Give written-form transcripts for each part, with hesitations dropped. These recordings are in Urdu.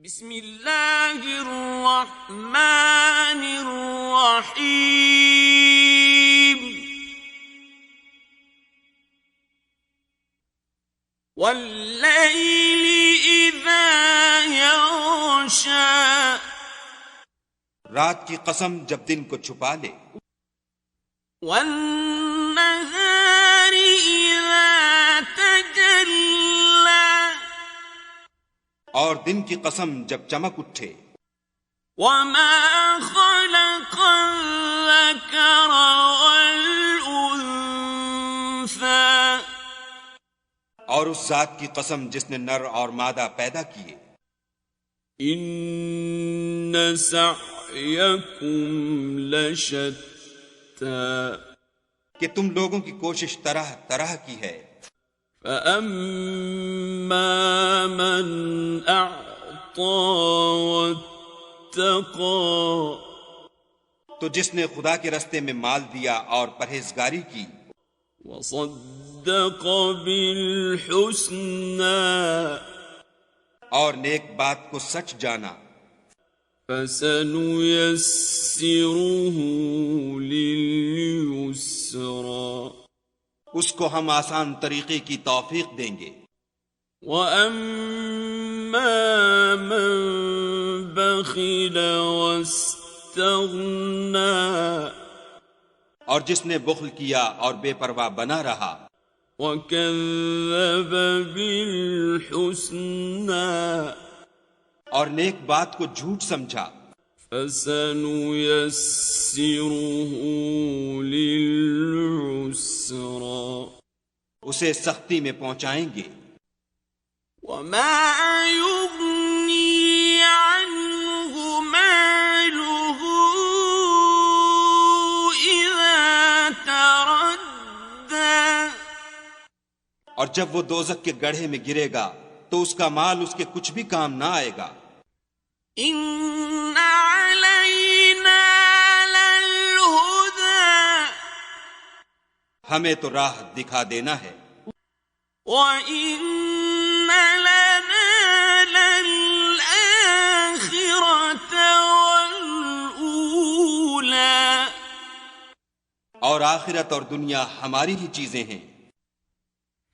بسم اللہ الرحمن الرحیم واللیل اذا یغشی رات کی قسم جب دن کو چھپا لے، والنہار اذا تجلی اور دن کی قسم جب چمک اٹھے، وما خلق الذکر والانثى اور اس ذات کی قسم جس نے نر اور مادہ پیدا کیے، ان سعیکم لشتی کہ تم لوگوں کی کوشش طرح طرح کی ہے، فَأَمَّا مَنْ أَعْطَى وَاتَّقَى تو جس نے خدا کے رستے میں مال دیا اور پرہیزگاری کی، وَصَدَّقَ بِالْحُسْنَى اور نیک بات کو سچ جانا، فَسَنُيَسِّرُهُ لِلْيُسْرَى اس کو ہم آسان طریقے کی توفیق دیں گے۔ وَأَمَّا مَن بَخِلَ وَاسْتَغْنَى اور جس نے بخل کیا اور بے پرواہ بنا رہا، وَكَذَّبَ بِالْحُسْنَى اور نیک بات کو جھوٹ سمجھا، فَسَنُيَسِّرُهُ لِلْعُسْرَى اسے سختی میں پہنچائیں گے۔ وَمَا يُغْنِي عَنْهُ مَالُهُ إِذَا تَرَدَّى اور جب وہ دوزخ کے گڑھے میں گرے گا تو اس کا مال اس کے کچھ بھی کام نہ آئے گا۔ إِنَّ عَلَيْنَا لَلْهُدَى ہمیں تو راہ دکھا دینا ہے، وَإِنَّ لَنَا لَلْآخِرَةَ وَالْأُولَى اور آخرت اور دنیا ہماری ہی چیزیں ہیں۔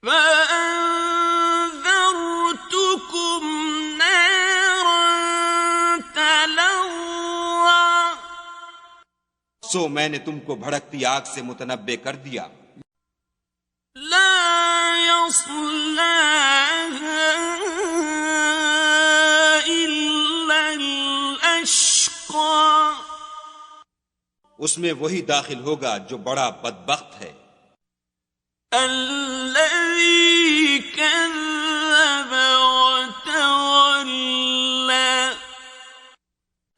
فَأَنذَرْتُكُمْ نَارًا تَلَظَّى سو میں نے تم کو بھڑکتی آگ سے متنبع کر دیا، لَا يَصْلَاهَا إِلَّا الْأَشْقَى اس میں وہی داخل ہوگا جو بڑا بدبخت ہے، الَّذِي كَذَّبَ وَتَوَلَّى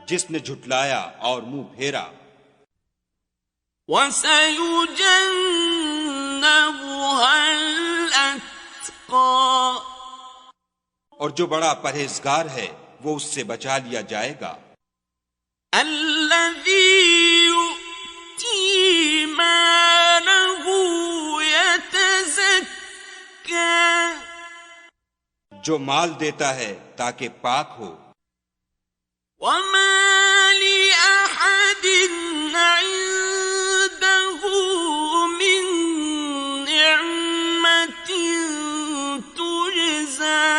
جس نے جھٹلایا اور منہ پھیرا، وَسَيُجَنَّبُهَا الْأَتْقَى اور جو بڑا پرہیزگار ہے وہ اس سے بچا لیا جائے گا، الَّذِي يُؤْتِي مَالَهُ يَتَزَكَّى جو مال دیتا ہے تاکہ پاک ہو، وَمَا لِأَحَدٍ عِندَهُ مِن نِّعْمَةٍ تُجْزَى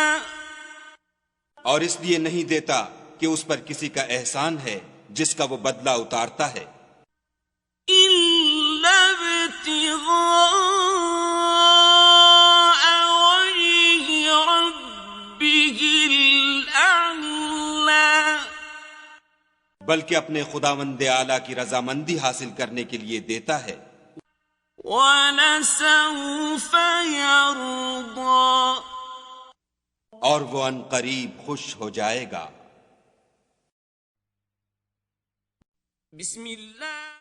اور اس لیے نہیں دیتا کہ اس پر کسی کا احسان ہے جس کا وہ بدلہ اتارتا ہے، إِلَّا ابْتِغَاءَ وَجْهِ رَبِّهِ الْأَعْلَى بلکہ اپنے خداوند اعلیٰ کی رضامندی حاصل کرنے کے لیے دیتا ہے، وَلَسَوْفَ يَرْضَى اور وہ ان قریب خوش ہو جائے گا۔ بسم اللہ